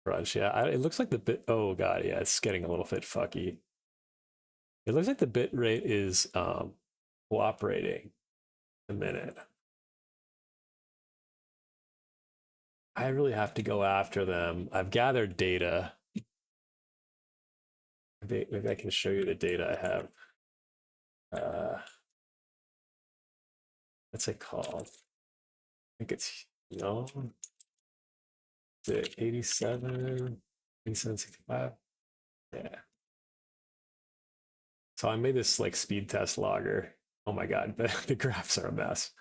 Crunch, yeah. It looks like the bit. Oh god, yeah, it's getting a little bit fucky. It looks like the bit rate is cooperating a minute. I really have to go after them. I've gathered data. Maybe I can show you the data I have. What's it called? I think it's no. The 87, 8765. Yeah. So I made this like speed test logger. Oh my god, the graphs are a mess.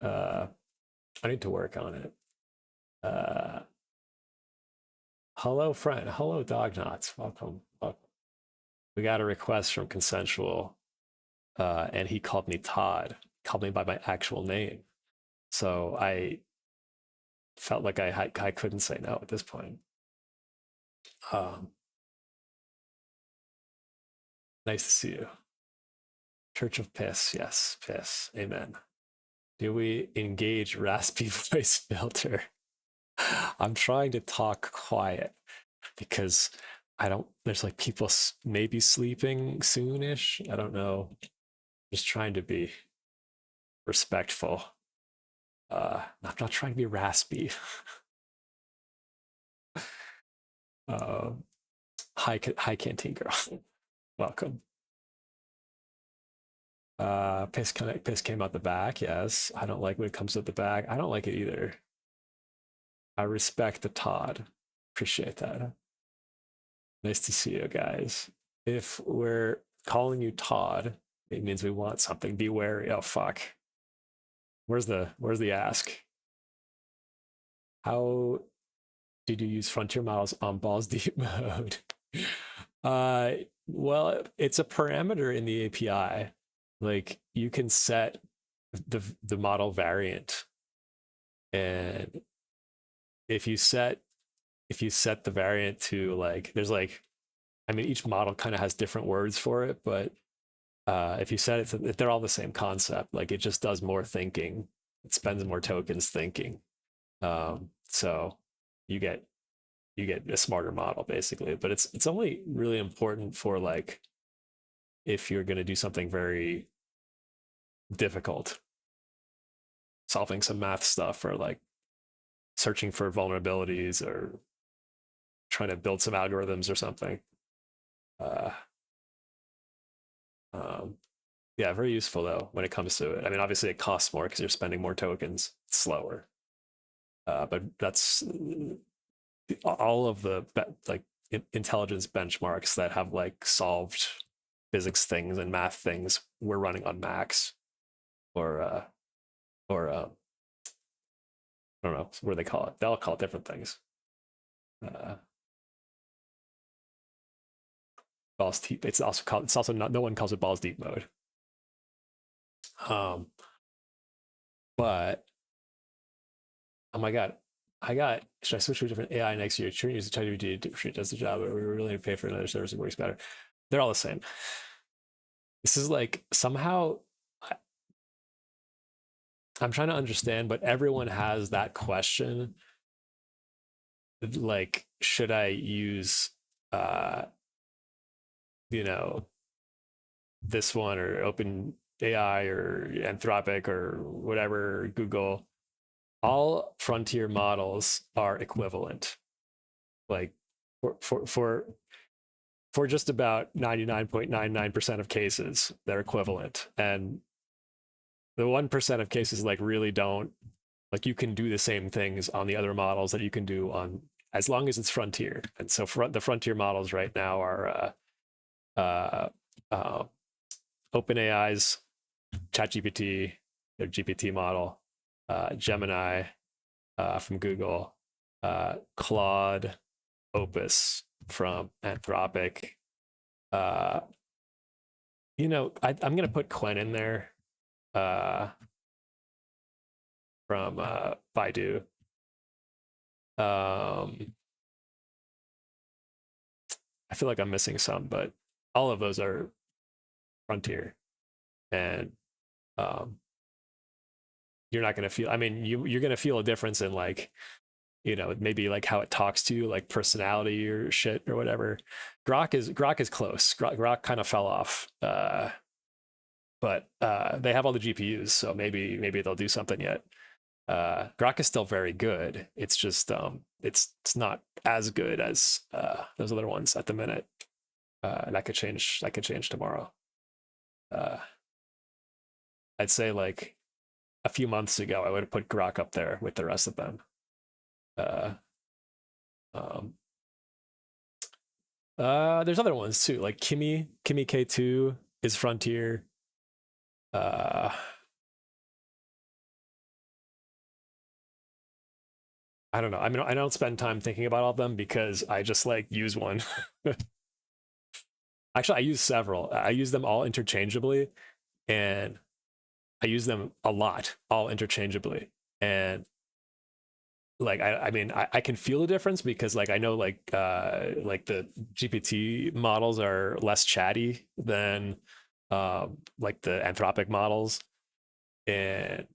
Uh, I need to work on it. Uh, hello, friend. Hello, dog knots. Welcome. Welcome. We got a request from consensual, and he called me Todd. He called me by my actual name. So I felt like I couldn't say no at this point. Um, nice to see you. Church of Piss. Yes, piss. Amen. Do we engage raspy voice filter? I'm trying to talk quiet because I don't, there's like people maybe sleeping soonish. I don't know. Just trying to be respectful. I'm not trying to be raspy. uh, hi, Canteen Girl. Welcome. Piss came out the back. Yes, I don't like when it comes out the back. I don't like it either. I respect the Todd. Appreciate that. Nice to see you guys. If we're calling you Todd, it means we want something. Be wary. Oh fuck. Where's the ask? How did you use frontier models on balls deep mode? uh well, it's a parameter in the API. Like you can set the model variant, and if you set the variant to like, there's like, I mean, each model kind of has different words for it, but if you set it to, they're all the same concept. Like it just does more thinking. It spends more tokens thinking. So you get a smarter model basically. But it's only really important for like if you're going to do something very difficult, solving some math stuff or like searching for vulnerabilities or trying to build some algorithms or something. Uh, um, yeah, very useful though when it comes to it. I mean, obviously it costs more because you're spending more tokens. It's slower, but that's all of the like intelligence benchmarks that have like solved physics things and math things. We're running on Max or I don't know what do they call it. They all call it different things. Uh, balls deep. It's also called. It's also not. No one calls it balls deep mode. Um, but oh my god, should I switch to a different AI next year? Sure, use the ChatGPT does the job, but we really pay for another service that works better. They're all the same. This is like somehow I'm trying to understand, but everyone has that question. Like, should I use, uh, you know, this one or Open AI or Anthropic or whatever, Google? All frontier models are equivalent. Like for just about 99.99% of cases, they're equivalent. And the 1% of cases like really don't, like you can do the same things on the other models that you can do on, as long as it's frontier. And so the frontier models right now are uh, uh, OpenAI's ChatGPT, their GPT model, Gemini from Google, Claude, Opus from Anthropic. Uh, I'm going to put Quen in there from Baidu. I feel like I'm missing some, but all of those are frontier, and you're not going to feel. I mean, you're going to feel a difference in like you know, maybe like how it talks to you, like personality or shit or whatever. Grok is close. Grok kind of fell off. But they have all the GPUs, so maybe they'll do something yet. Grok is still very good. It's just it's not as good as those other ones at the minute. And that could change. That could change tomorrow. I'd say like a few months ago, I would have put Grok up there with the rest of them. Um, there's other ones too, like Kimi K2 is Frontier. I don't know. I mean, I don't spend time thinking about all of them because I just like use one. Actually, I use several. I use them all interchangeably, and I use them a lot, all interchangeably. And like I mean I can feel the difference because like I know like the GPT models are less chatty than like the Anthropic models, and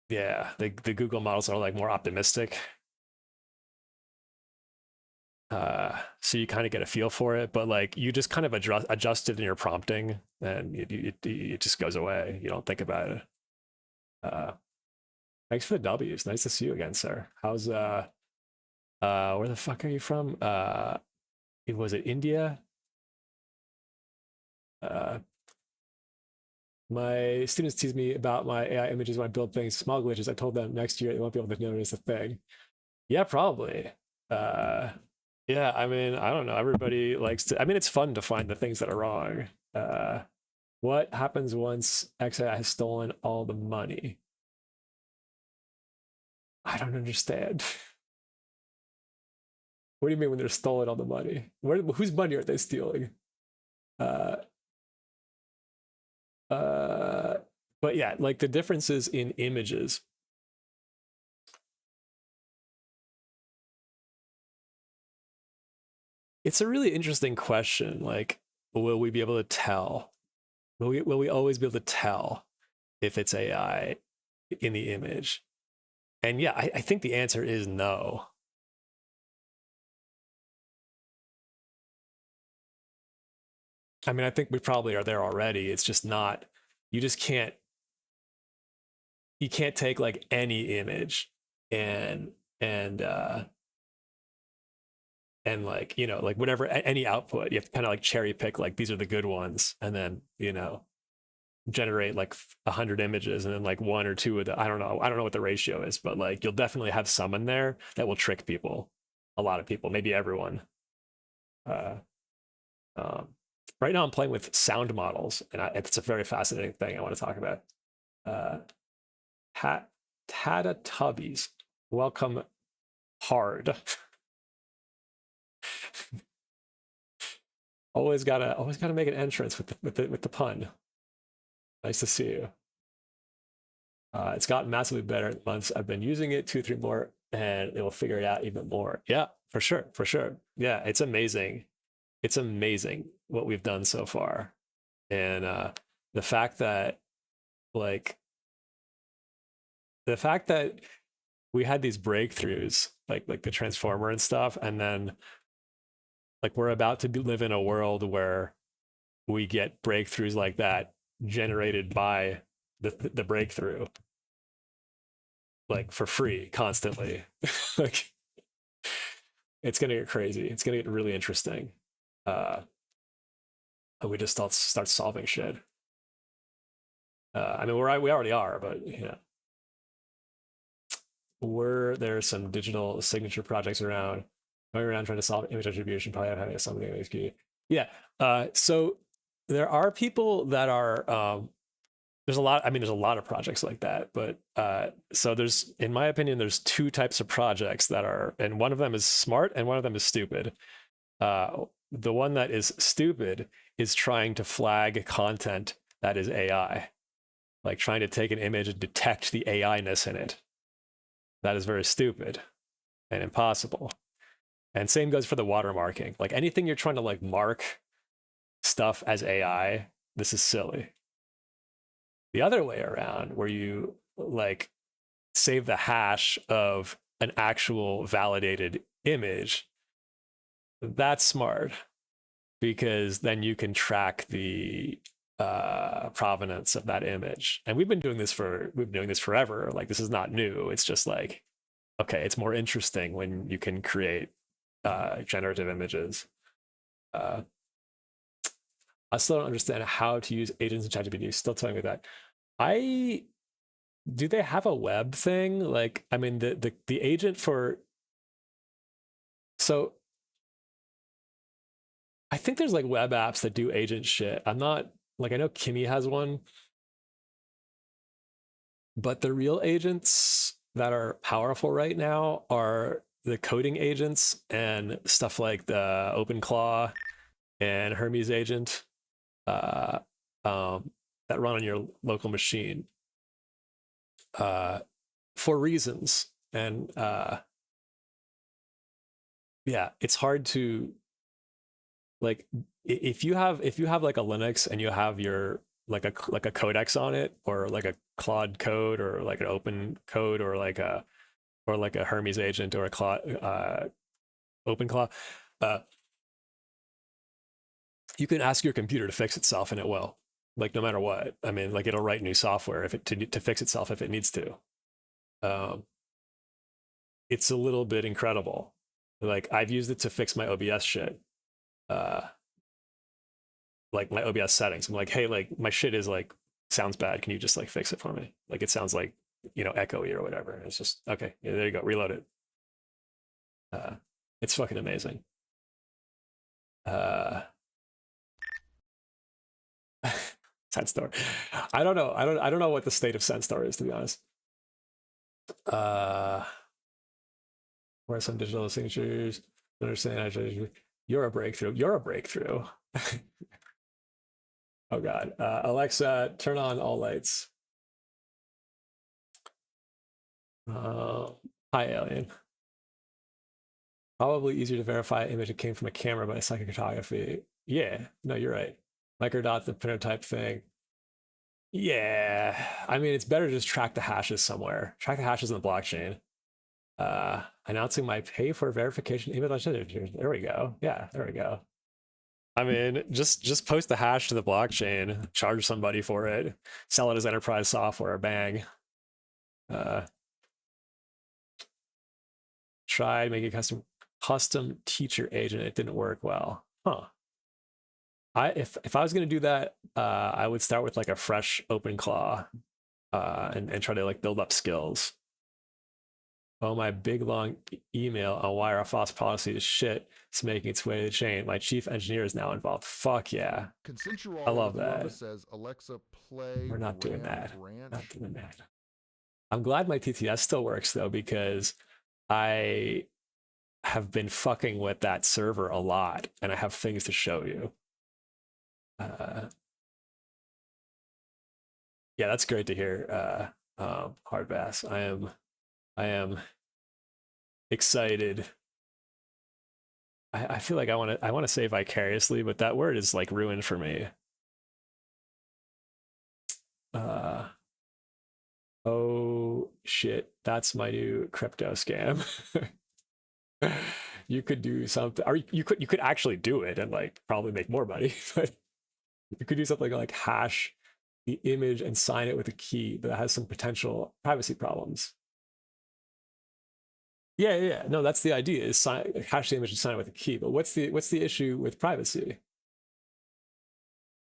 yeah, the Google models are like more optimistic. So you kind of get a feel for it, but like you just kind of adjust it in your prompting, and it just goes away. You don't think about it. Uh, Thanks for the W's. Nice to see you again, sir. How's where the fuck are you from? Was it India? Uh my students tease me about my AI images when I build things, small glitches. I told them next year they won't be able to notice a thing. Yeah, probably. Uh yeah, I mean, I don't know. Everybody likes to, I mean, it's fun to find the things that are wrong. Uh what happens once XAI has stolen all the money? I don't understand. What do you mean when they're stolen all the money? Whose money are they stealing? Uh, uh, but yeah, like the differences in images. It's a really interesting question. Like, will we be able to tell? Will we always be able to tell if it's AI in the image? And yeah, I think the answer is no. I mean, I think we probably are there already. It's just not, you just can't, you can't take like any image and and uh and like, you know, like whatever, any output, you have to kind of like cherry pick, like these are the good ones, and then, you know, generate like 100 images, and then like one or two of the, I don't know what the ratio is, but like you'll definitely have some in there that will trick people, a lot of people, maybe everyone. uh um right now I'm playing with sound models, and it's a very fascinating thing I want to talk about. uh Tata Tubbies, welcome hard. Always gotta make an entrance with the pun. Nice to see you. It's gotten massively better in the months I've been using it, 2 3 more, and it will figure it out even more. Yeah, for sure, for sure. Yeah, it's amazing. It's amazing what we've done so far. And the fact that like the fact that we had these breakthroughs, like the transformer and stuff, and then like we're about to live in a world where we get breakthroughs like that generated by the breakthrough, like for free constantly. Like it's gonna get crazy. It's gonna get really interesting. Uh, and we just start solving shit. I mean, we already are, but you know, there's some digital signature projects around going around trying to solve image attribution, probably having something XQ. Yeah. So there are people that are there's a lot, I mean, there's a lot of projects like that, but so there's, in my opinion, there's 2 types of projects that are, and one of them is smart and one of them is stupid. The one that is stupid is trying to flag content that is AI, like trying to take an image and detect the AI-ness in it. That is very stupid and impossible. And same goes for the watermarking. Like anything you're trying to like mark stuff as AI, this is silly. The other way around, where you like save the hash of an actual validated image, that's smart, because then you can track the provenance of that image. And we've been doing this forever. Like, this is not new. It's just like, okay, it's more interesting when you can create generative images. I still don't understand how to use agents in ChatGPT. Still telling me that. Do they have a web thing? Like, I mean, the agent for, so I think there's like web apps that do agent shit. I'm not, like, I know Kimmy has one, but the real agents that are powerful right now are the coding agents and stuff like the OpenClaw and Hermes agent that run on your local machine for reasons. And yeah, it's hard to, like, if you have like a Linux and you have your like a codex on it, or like a Claude code, or like an open code, or like a Hermes agent, or a Claude OpenClaw, you can ask your computer to fix itself, and it will. Like, no matter what. I mean, like, it'll write new software if it to fix itself if it needs to. It's a little bit incredible. Like, I've used it to fix my OBS shit. Like my OBS settings. I'm like, hey, like, my shit is like, sounds bad. Can you just like fix it for me? Like, it sounds like, echoey or whatever. And it's just, okay, yeah, there you go. Reload it. It's fucking amazing. Senstar. I don't know. I don't know what the state of Senstar is, to be honest. What are some digital signatures? Understand. You're a breakthrough. You're a breakthrough. Oh God. Alexa, turn on all lights. Hi, alien. Probably easier to verify an image that came from a camera by psychic photography. Yeah, no, you're right. Microdot, the prototype thing. Yeah, I mean, it's better to just track the hashes somewhere. Track the hashes in the blockchain. Announcing my pay for verification email. There we go. Yeah, there we go. I mean, just post the hash to the blockchain, charge somebody for it, sell it as enterprise software, bang. Tried making a custom teacher agent. It didn't work well. Huh. If I was going to do that, I would start with like a fresh OpenClaw and try to like build up skills. Oh, my big long email on why our FOSS policy is shit. It's making its way to the chain. My chief engineer is now involved. Fuck yeah. Consensual I love that. Says, Alexa, play We're not doing that. Ranch. Not doing that. I'm glad my TTS still works though, because I have been fucking with that server a lot, and I have things to show you. Yeah, that's great to hear. Hard Bass. I am excited. I feel like I want to say vicariously, but that word is like ruined for me. Oh shit, that's my new crypto scam. You could do something, or you could actually do it and like probably make more money, but you could do something like hash the image and sign it with a key, but that has some potential privacy problems. Yeah. No, that's the idea, is hash the image and sign it with a key. But what's the issue with privacy?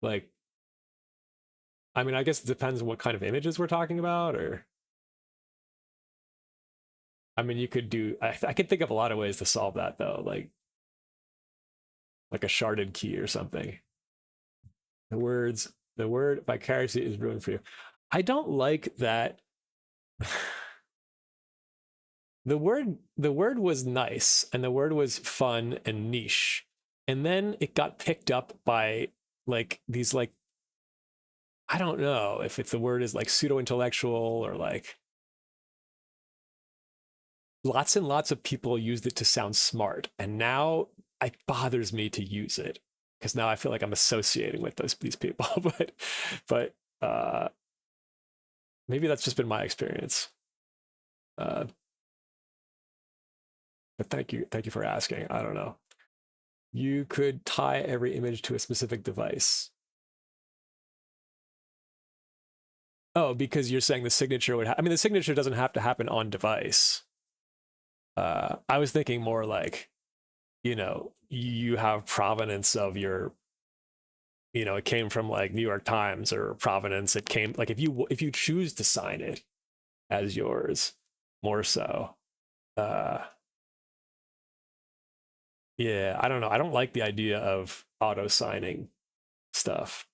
Like, I mean, I guess it depends on what kind of images we're talking about, or I mean, you could do, I could think of a lot of ways to solve that though, like a sharded key or something. The word vicariously is ruined for you. I don't like that. The word was nice, and the word was fun and niche, and then it got picked up by like these, like, I don't know if the word is like pseudo-intellectual, or like lots and lots of people used it to sound smart, and now it bothers me to use it because now I feel like I'm associating with these people. but maybe that's just been my experience. But thank you for asking. I don't know. You could tie every image to a specific device. Oh, because you're saying the signature would I mean, the signature doesn't have to happen on device. I was thinking more like, you know, you have provenance of your, you know, it came from like New York Times, or provenance. It came like if you choose to sign it as yours, more so. Yeah, I don't know. I don't like the idea of auto signing stuff.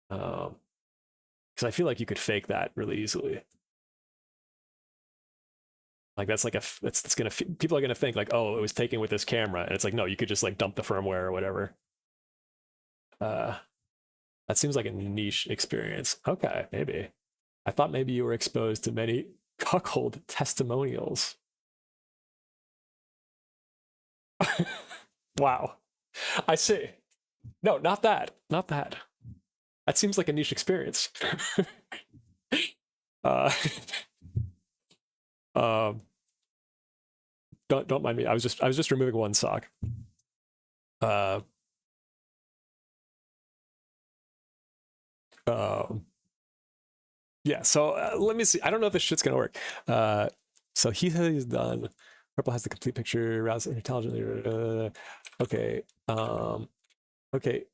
Because I feel like you could fake that really easily. Like that's like it's gonna people are gonna think like, oh, it was taken with this camera, and it's like, no, you could just like dump the firmware or whatever. That seems like a niche experience. Okay, maybe. I thought maybe you were exposed to many cuckold testimonials. Wow, I see. No, not that. Not that. That seems like a niche experience. uh, um, don't mind me. I was just removing one sock. Yeah. So let me see. I don't know if this shit's gonna work. So he said he's done. Purple has the complete picture. Rouse intelligently. Okay. Okay.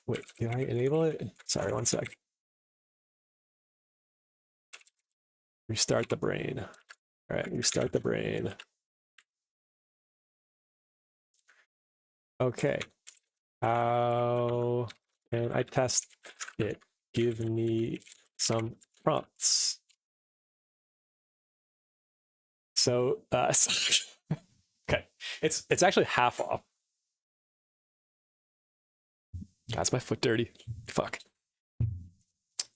Wait. Did I enable it? Sorry. One sec. Restart the brain. All right. Restart the brain. Okay. How can I test it? Give me some prompts. So, okay, it's actually half off. That's my foot dirty. Fuck.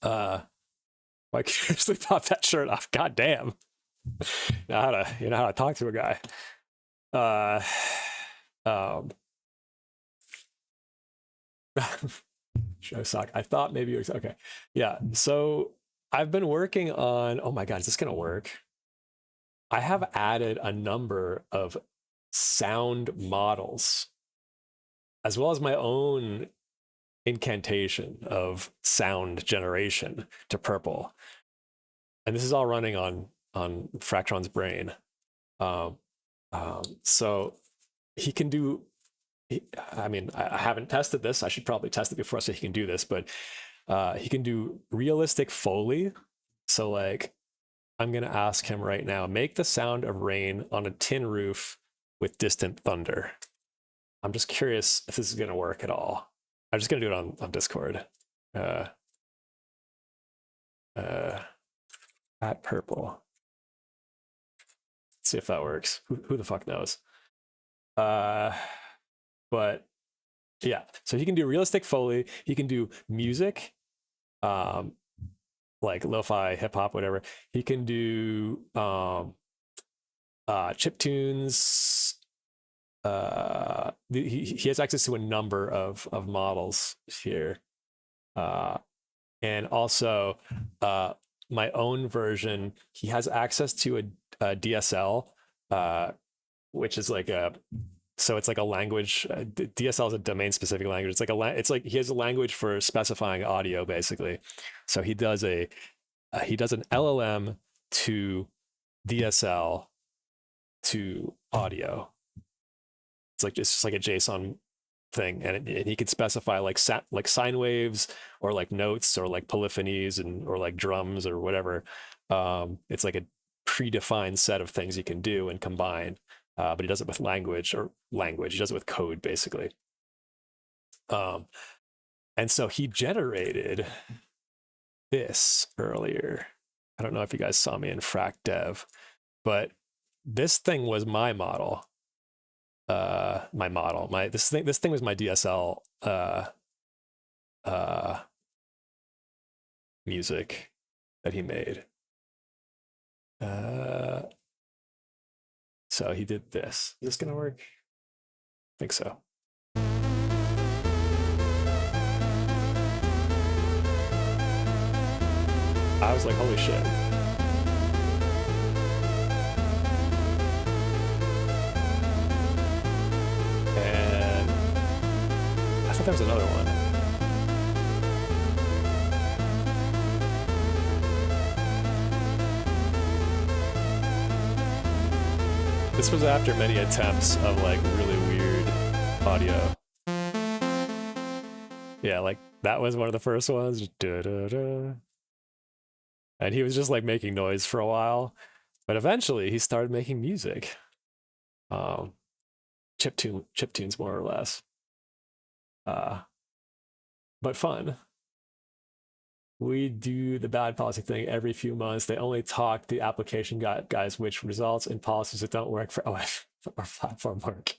Like seriously pop that shirt off. God damn. You know how to talk to a guy. Show sock. I thought maybe you were okay. Yeah. So I've been working on. Oh my god, is this gonna work? I have added a number of sound models, as well as my own incantation of sound generation to Purple, and this is all running on Fractron's brain. So he can do. I mean, I haven't tested this. I should probably test it before so he can do this, but he can do realistic Foley. So like, I'm going to ask him right now, make the sound of rain on a tin roof with distant thunder. I'm just curious if this is going to work at all. I'm just going to do it on Discord. At Purple. Let's see if that works. Who the fuck knows? But yeah, so he can do realistic Foley. He can do music, like lo-fi, hip hop, whatever. He can do chip tunes. He has access to a number of models here, and also my own version. He has access to a DSL, which is like a. So it's like a language. DSL is a domain-specific language. It's like it's like he has a language for specifying audio, basically. So he does an LLM to DSL to audio. It's like just like a JSON thing, and he can specify like sine waves or like notes or like polyphonies or like drums or whatever. It's like a predefined set of things he can do and combine. But he does it with language. He does it with code, basically. And so he generated this earlier. I don't know if you guys saw me in Frac Dev, but this thing was my model. This thing was my DSL music that he made. So he did this. Is this gonna work? I think so. I was like, holy shit. thought there was another one. This was after many attempts of like really weird audio. Yeah, like that was one of the first ones. Da-da-da. And he was just like making noise for a while, but eventually he started making music. Chip tunes more or less. But fun. We do the bad policy thing every few months. They only talk the application guys, which results in policies that don't work for OS or platform work.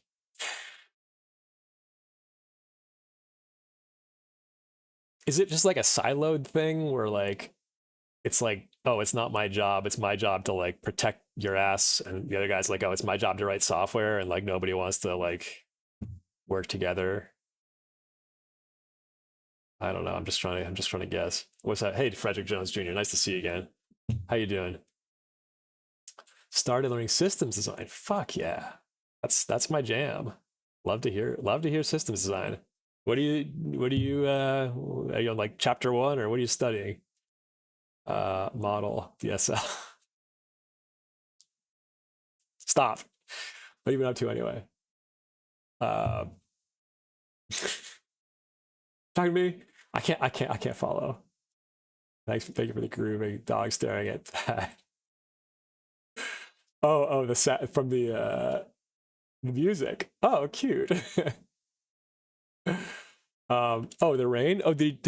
Is it just like a siloed thing where like it's like, oh, it's not my job, it's my job to like protect your ass, and the other guy's like, oh, it's my job to write software, and like nobody wants to like work together? I don't know. I'm just trying to guess. What's that? Hey, Frederick Jones Jr. Nice to see you again. How you doing? Started learning systems design. Fuck yeah. That's my jam. Love to hear systems design. What do you are you on like chapter 1, or what are you studying? Model DSL. Stop. What have you been up to anyway? Talking to me? I can't follow. Thank you for the grooving dog staring at that. Oh, the set from the music. Oh, cute. Oh, the rain. Oh, did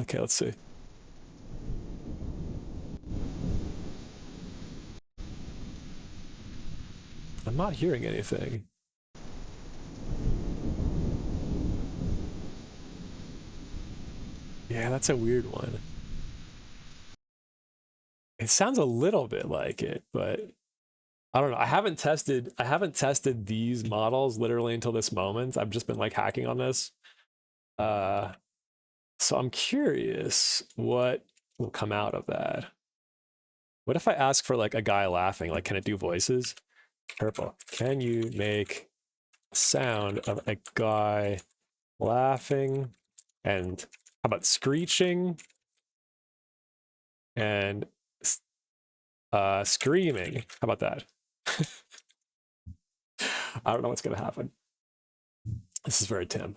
okay, let's see. I'm not hearing anything. Yeah, that's a weird one. It sounds a little bit like it, but I don't know. I haven't tested these models literally until this moment. I've just been like hacking on this. So I'm curious what will come out of that. What if I ask for like a guy laughing? Like, can it do voices? Purple. Can you make sound of a guy laughing? And how about screeching? And screaming. How about that? I don't know what's gonna happen. This is very Tim.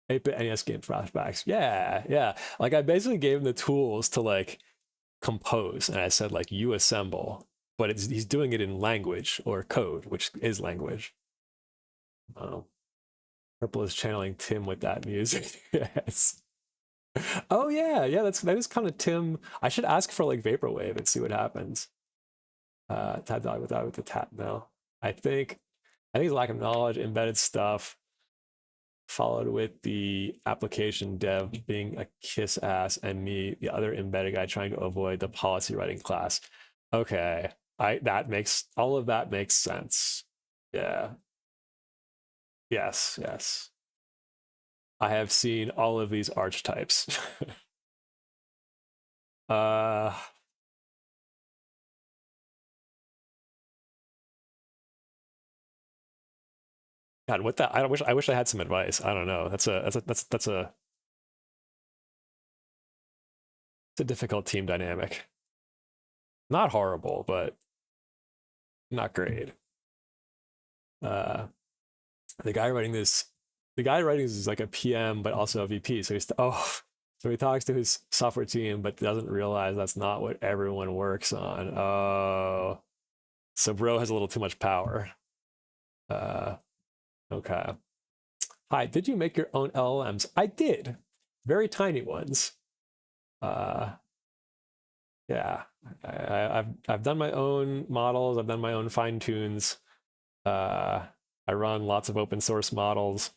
8-bit NES game flashbacks. Yeah. Like I basically gave him the tools to like compose, and I said like you assemble, but he's doing it in language or code, which is language. Purple is channeling Tim with that music. Yes. Oh yeah, that is kind of Tim. I should ask for like vaporwave and see what happens. Tat dog with the tat now. I think lack of knowledge, embedded stuff, followed with the application dev being a kiss ass, and me, the other embedded guy, trying to avoid the policy writing class. Okay, all of that makes sense. Yeah. Yes. I have seen all of these archetypes. God, what that? I wish I had some advice. I don't know. That's a difficult team dynamic. Not horrible, but not great. The guy writing this is like a PM, but also a VP. So so he talks to his software team, but doesn't realize that's not what everyone works on. Oh, so bro has a little too much power. Okay. Hi, did you make your own LLMs? I did. Very tiny ones. Yeah. I've done my own models. I've done my own fine tunes. I run lots of open source models.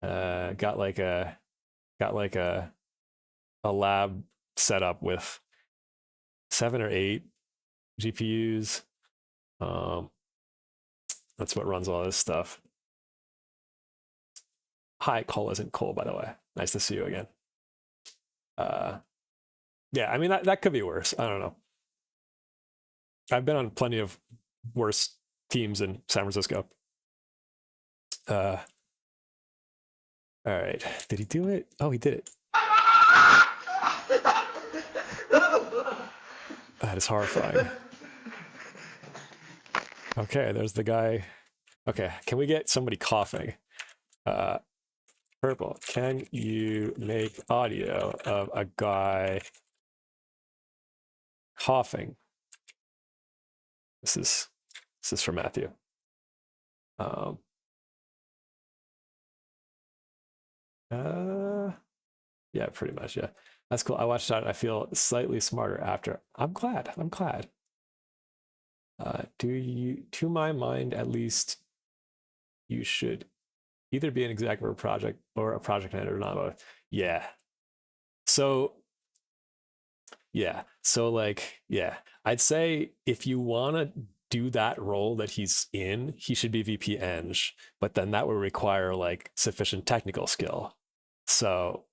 Got like a lab set up with 7 or 8 GPUs. That's what runs all this stuff. Hi, Cole isn't Cole, by the way. Nice to see you again. Yeah, I mean that could be worse. I don't know. I've been on plenty of worse teams in San Francisco. All right. Did he do it? Oh, he did it. That is horrifying. Okay, there's the guy. Okay, can we get somebody coughing? Purple, can you make audio of a guy coughing? This is for Matthew. Yeah, pretty much. Yeah, that's cool. I watched that and I feel slightly smarter after. I'm glad. I'm glad. Do you, to my mind, at least, you should either be an exec of a project or a project manager, not both. Yeah. So yeah. So like, yeah, I'd say if you want to do that role that he's in, he should be VP Eng, but then that would require like sufficient technical skill. So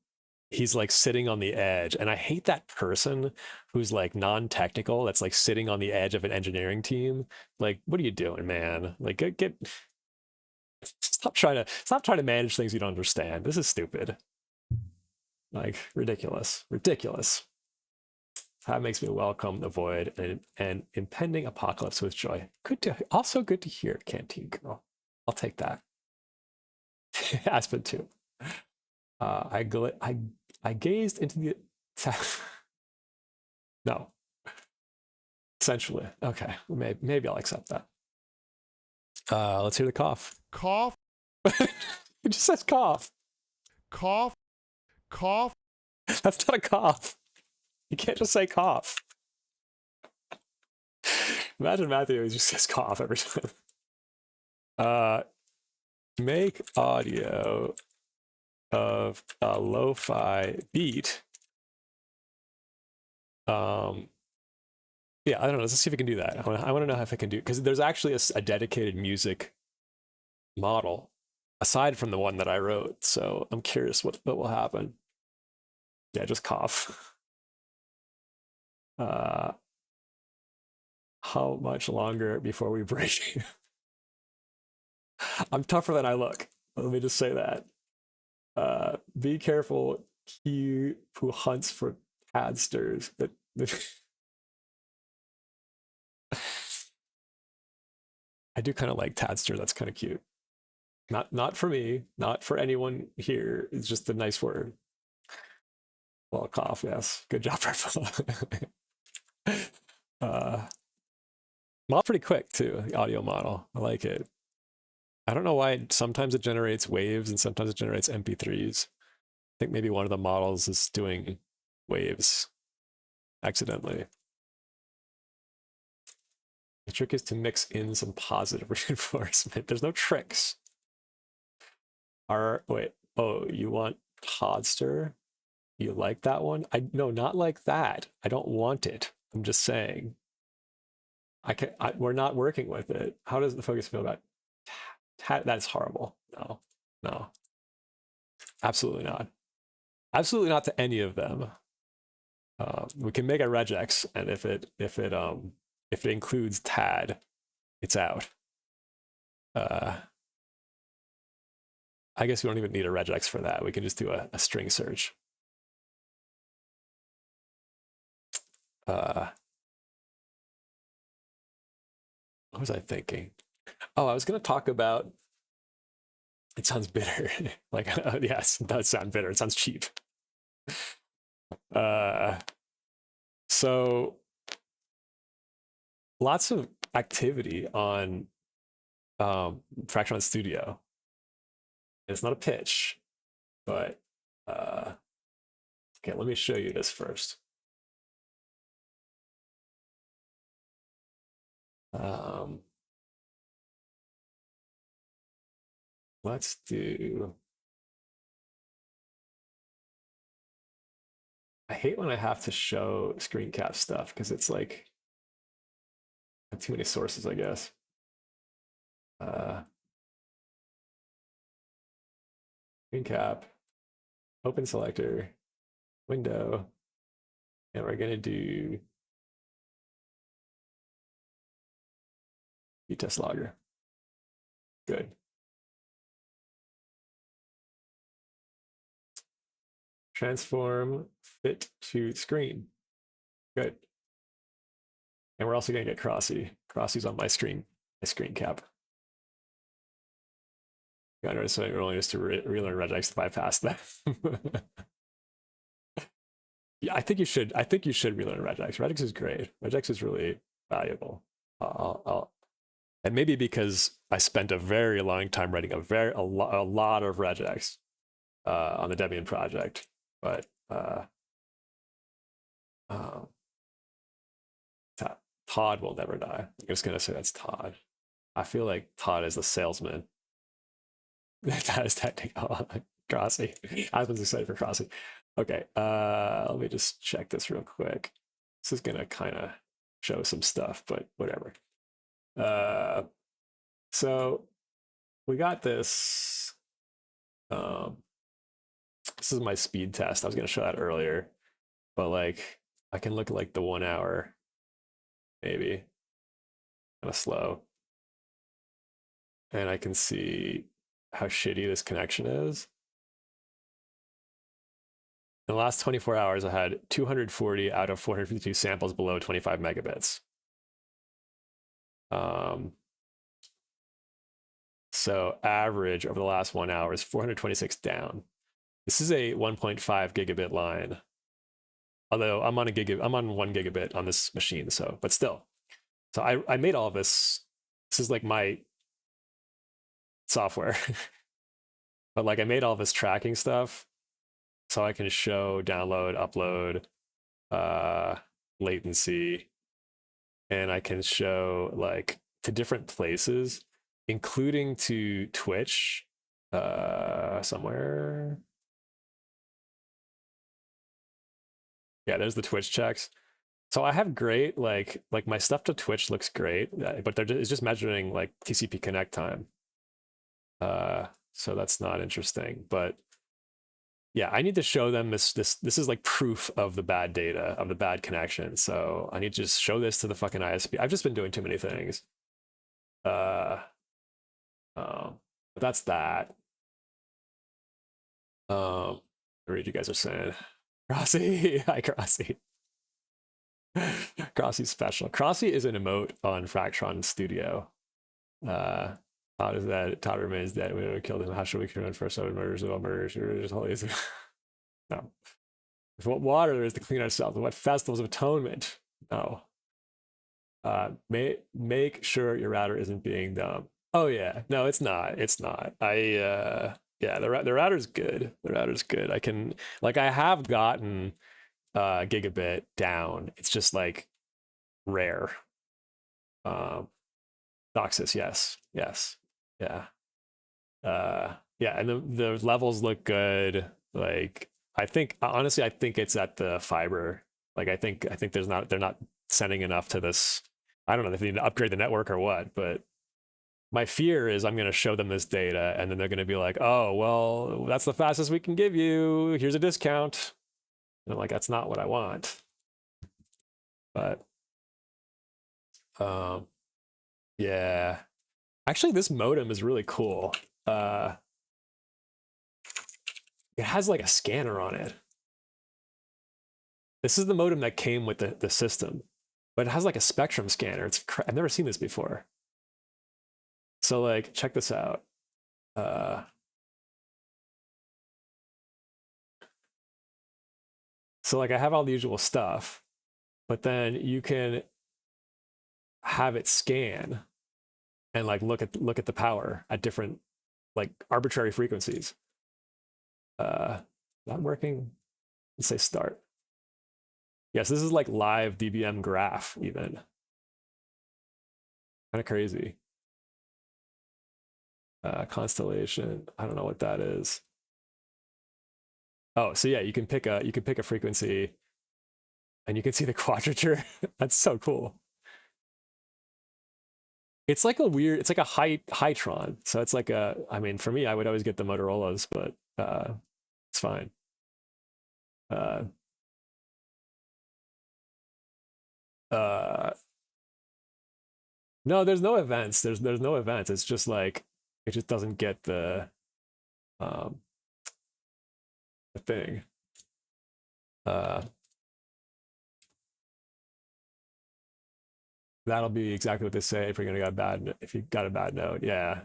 he's like sitting on the edge. And I hate that person who's like non-technical, that's like sitting on the edge of an engineering team. Like, what are you doing, man? Like get stop trying to manage things you don't understand. This is stupid. Like ridiculous. Ridiculous. That makes me welcome the void and impending apocalypse with joy. Also good to hear, Canteen Girl. I'll take that. Aspen too. I gazed into the no. Essentially. Okay. Maybe I'll accept that. Let's hear the cough. Cough. It just says cough. Cough. Cough. That's not a cough. You can't just say cough. Imagine Matthew just says cough every time. Make audio of a lo-fi beat. Yeah, I don't know. Let's see if we can do that. I want to know if I can do, because there's actually a dedicated music model aside from the one that I wrote. So I'm curious what will happen. Yeah, just cough. How much longer before we break? I'm tougher than I look. Let me just say that. Be careful, he who hunts for cadsters. I do kind of like tadster. That's kind of cute. Not for me, not for anyone here. It's just a nice word. Well, cough. Yes, good job, Purple. Model pretty quick too. The audio model, I like it. I don't know why. Sometimes it generates waves and sometimes it generates MP3s. I think maybe one of the models is doing waves accidentally. The trick is to mix in some positive reinforcement. There's no tricks. Wait, oh, you want Podster? You like that one? No, not like that. I don't want it. I'm just saying. We're not working with it. How does the focus feel about that's horrible. No, no. Absolutely not. Absolutely not to any of them. We can make a regex, and if it includes TAD, it's out. I guess we don't even need a regex for that. We can just do a string search. What was I thinking? Oh, I was going to talk about. It sounds bitter. Like, yes, it does sound bitter. It sounds cheap. So lots of activity on Fractron Studio. It's not a pitch, but okay, let me show you this first. Let's do. I hate when I have to show screen cap stuff because it's like I have too many sources, I guess. Screen cap, open selector, window, and we're gonna do test logger. Good. transform fit to screen. Good. And we're also gonna get Crossy. Crossy's on my screen cap. I noticed something earlier just to relearn regex to bypass that. Yeah, I think you should. I think you should relearn regex. Regex is great. Regex is really valuable. And maybe because I spent a very long time writing a lot of regex on the Debian project, but Todd will never die. I'm just gonna say that's Todd. I feel like Todd is the salesman. That is technical. Crossy. I was excited for Crossy. Okay, let me just check this real quick. This is gonna kind of show some stuff, but whatever. So we got this. This is my speed test. I was gonna show that earlier, but like I can look at like the 1 hour, maybe kind of slow, and I can see how shitty this connection is. In the last 24 hours, I had 240 out of 452 samples below 25 megabits. So average over the last 1 hour is 426 down. This is a 1.5 gigabit line. Although I'm on 1 gigabit on this machine, so but still. So I made all of this. This is like my software. But like I made all this tracking stuff so I can show download, upload, latency, and I can show like to different places, including to Twitch somewhere. Yeah, there's the Twitch checks. So I have great like my stuff to Twitch looks great, but it's just measuring like TCP connect time. So that's not interesting, but yeah, I need to show them this is like proof of the bad data, of the bad connection. So I need to just show this to the fucking ISP. I've just been doing too many things. But that's that. I read you guys are saying. Crossy, hi Crossy. Crossy's special. Crossy is an emote on Fractron Studio. How does that? Todd remains dead. We never killed him. How should we confront for 7 murders of all murders? Just holy. No. What water there is to clean ourselves? What festivals of atonement? No. Make sure your router isn't being dumb. Oh yeah, no, it's not. It's not. Yeah, the router's good. The router's good. I can I have gotten gigabit down. It's just like rare. Doxis, yes, yeah, yeah, and the levels look good. Like I think honestly, I think it's at the fiber. Like I think they're not sending enough to this. I don't know if they need to upgrade the network or what, but my fear is I'm going to show them this data and then they're going to be like, oh, well, that's the fastest we can give you. Here's a discount. And I'm like, that's not what I want. But yeah, actually this modem is really cool. It has like a scanner on it. This is the modem that came with the system, but it has like a spectrum scanner. I've never seen this before. So like, check this out. So like I have all the usual stuff, but then you can have it scan and like look at the power at different like arbitrary frequencies. Not working. Let's say start. Yes, this is like live DBM graph even. Kind of crazy. Constellation. I don't know what that is. Oh, so yeah, you can pick a frequency and you can see the quadrature. That's so cool. It's like it's like a Hytron. So it's like I mean, for me, I would always get the Motorola's, but it's fine. No, there's no events. There's no events. It's just like it just doesn't get the thing. That'll be exactly what they say if you're gonna if you got a bad node. Yeah.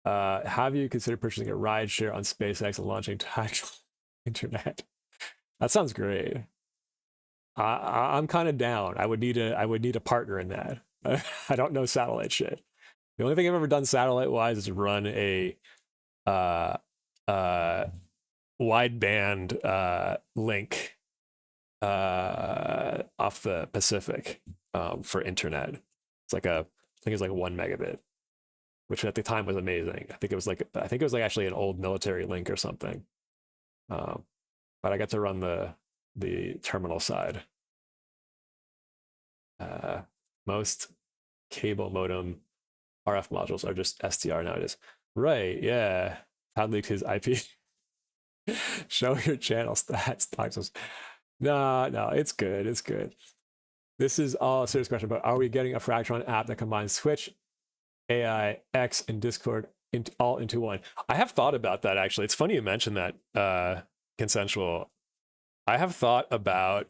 Have you considered purchasing a ride share on SpaceX and launching to actual internet? That sounds great. I'm kind of down. I would need a partner in that. I don't know satellite shit. The only thing I've ever done satellite wise is run a uh, wideband link off the Pacific for internet. It's like I think it's like 1 megabit, which at the time was amazing. I think it was like actually an old military link or something. But I got to run the terminal side. Most cable modem RF modules are just STR nowadays. Right, yeah. Todd leaked his IP. Show your channel stats. Taxes. No, it's good. It's good. This is all a serious question, but are we getting a Fractron app that combines Twitch, AI, X, and Discord all into one? I have thought about that, actually. It's funny you mentioned that, Consensual. I have thought about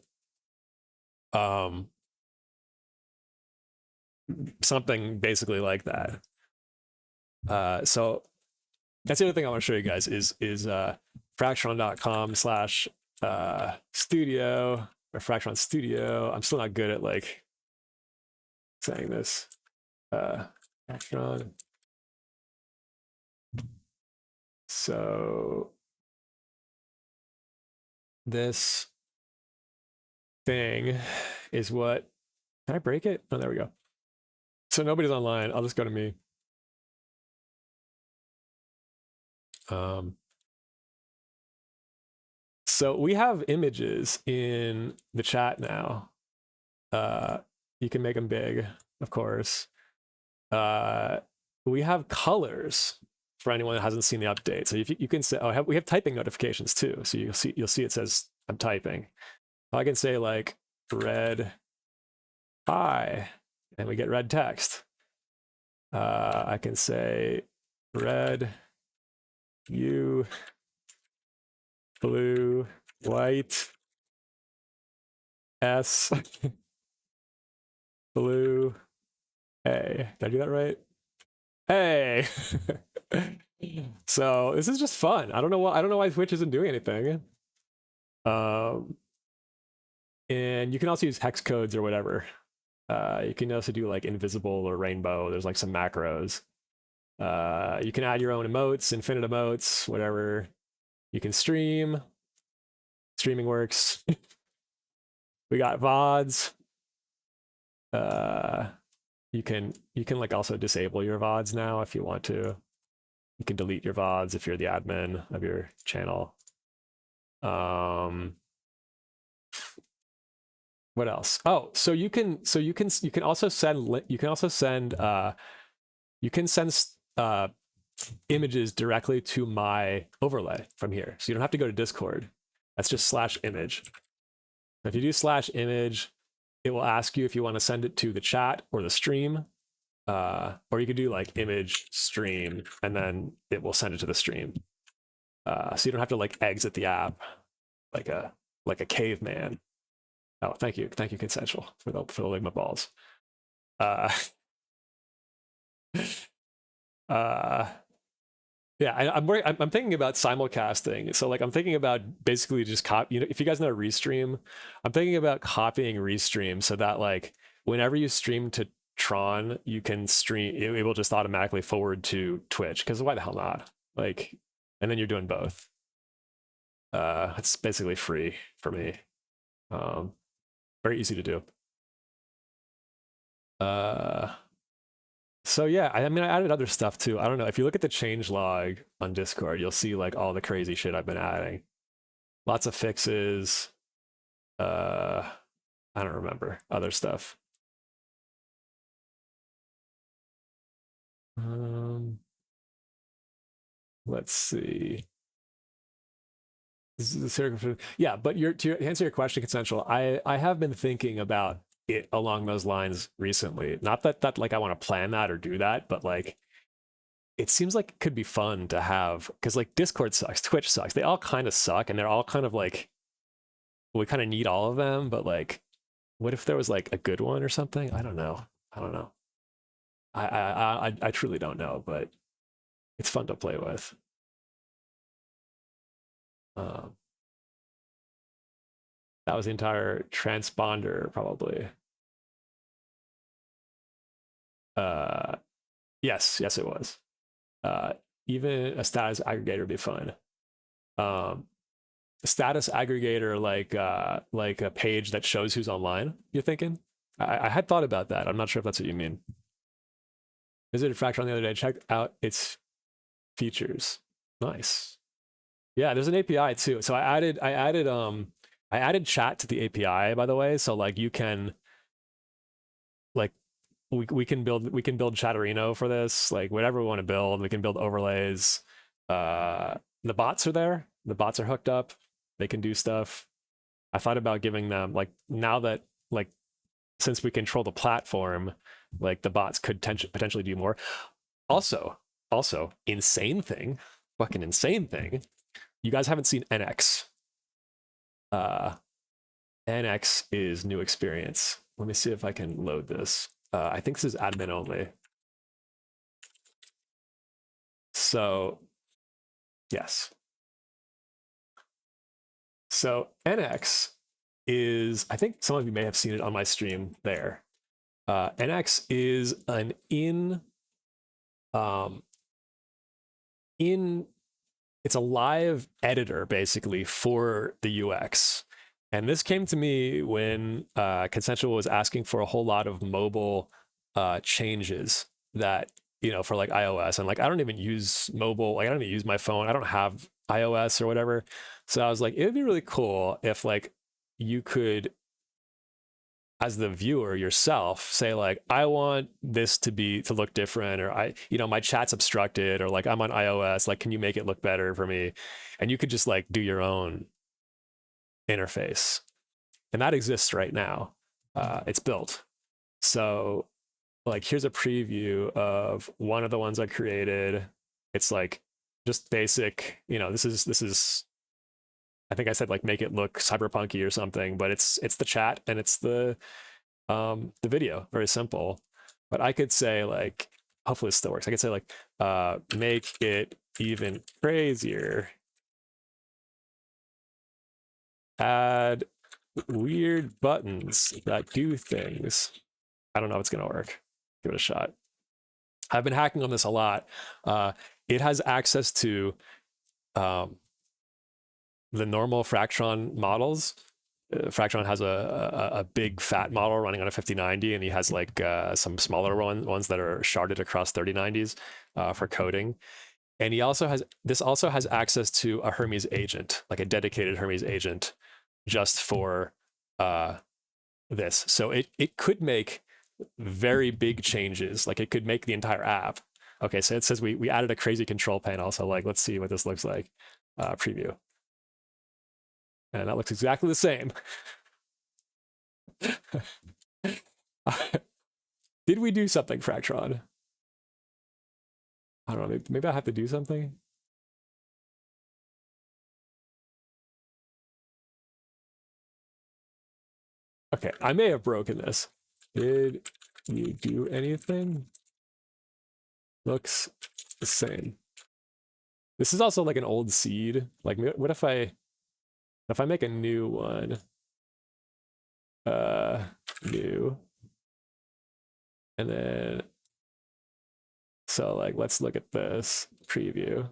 something basically like that. So that's the other thing I want to show you guys is fractron.com/studio or Fractron Studio. I'm still not good at like saying this. Fractron. So this thing is what, can I break it? Oh, there we go. So nobody's online. I'll just go to me. So we have images in the chat now. You can make them big, of course. We have colors for anyone that hasn't seen the update. So if you can say, we have typing notifications too. So you'll see it says I'm typing. I can say like red hi, and we get red text. I can say red, you, blue, white, S, blue, A. Did I do that right? Hey. So this is just fun. I don't know why Twitch isn't doing anything. And you can also use hex codes or whatever. You can also do like invisible or rainbow. There's like some macros. You can add your own emotes, infinite emotes, whatever. You can stream. Streaming works. We got VODs. You can like also disable your VODs now if you want to. You can delete your VODs if you're the admin of your channel. What else? Oh, so you can also send images directly to my overlay from here. So you don't have to go to Discord. That's just /image. If you do /image, it will ask you if you want to send it to the chat or the stream. Or you could do like image stream and then it will send it to the stream. So you don't have to like exit the app like a caveman. Oh, thank you, Consensual, for the Ligma balls. Yeah, I'm thinking about simulcasting. So like I'm thinking about basically just if you guys know Restream, I'm thinking about copying Restream so that like whenever you stream to Tron, you can stream, it will just automatically forward to Twitch, because why the hell not? Like, and then you're doing both. It's basically free for me. Very easy to do. So yeah, I mean, I added other stuff too. I don't know. If you look at the change log on Discord, you'll see like all the crazy shit I've been adding. Lots of fixes. I don't remember other stuff. Let's see. This is a circumcision. Yeah, but to answer your question, Consensual, I have been thinking about it along those lines recently. Not that like I want to plan that or do that, but like it seems like it could be fun to have, because like Discord sucks, Twitch sucks. They all kind of suck, and they're all kind of like we kind of need all of them, but like, what if there was like a good one or something? I don't know. I don't know. I truly don't know, but it's fun to play with. Um, that was the entire transponder, probably. Uh, yes, it was. Uh, Even a status aggregator would be fun. Um, Status aggregator, like a page that shows who's online. You're thinking? I had thought about that. I'm not sure if that's what you mean. Visited Fractron the other day. Checked out its features. Nice. Yeah, there's an API too. So I added chat to the API, by the way. So like you can like we can build Chatterino for this. Like whatever we want to build, we can build overlays. The bots are there. The bots are hooked up. They can do stuff. I thought about giving them like now that like since we control the platform, like the bots could potentially do more. Also, insane thing, fucking insane thing. You guys haven't seen NX. NX is new experience. Let me see if I can load this. I think this is admin only. So, yes. So NX is, I think some of you may have seen it on my stream there. NX is an it's a live editor basically for the UX. And this came to me when Consensual was asking for a whole lot of mobile changes that, you know, for like iOS. And like, I don't even use mobile. Like, I don't even use my phone. I don't have iOS or whatever. So I was like, it would be really cool if like you could, as the viewer yourself, say like, I want this to look different, or my chat's obstructed, or like I'm on iOS, like, can you make it look better for me? And you could just like do your own interface. And that exists right now. It's built. So like, here's a preview of one of the ones I created. It's like just basic, this is, I think I said like make it look cyberpunky or something, but it's the chat and it's the video, very simple. But I could say like, hopefully it still works. I could say like, make it even crazier. Add weird buttons that do things. I don't know if it's gonna work. Give it a shot. I've been hacking on this a lot. It has access to the normal Fractron models. Fractron has a big fat model running on a 5090, and he has like some smaller ones that are sharded across 3090s for coding. And this also has access to a Hermes agent, like a dedicated Hermes agent, just for this. So it could make very big changes. Like it could make the entire app. Okay, so it says we added a crazy control panel. So like, let's see what this looks like. Preview. And that looks exactly the same. Did we do something, Fractron? I don't know. Maybe I have to do something. Okay, I may have broken this. Did you do anything? Looks the same. This is also like an old seed. Like, what if I make a new one? New. And then, so like, let's look at this preview.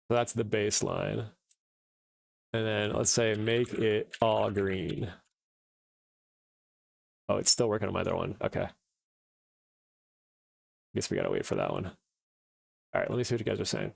So that's the baseline. And then let's say make it all green. Oh, it's still working on my other one. Okay. Guess we gotta wait for that one. All right, let me see what you guys are saying.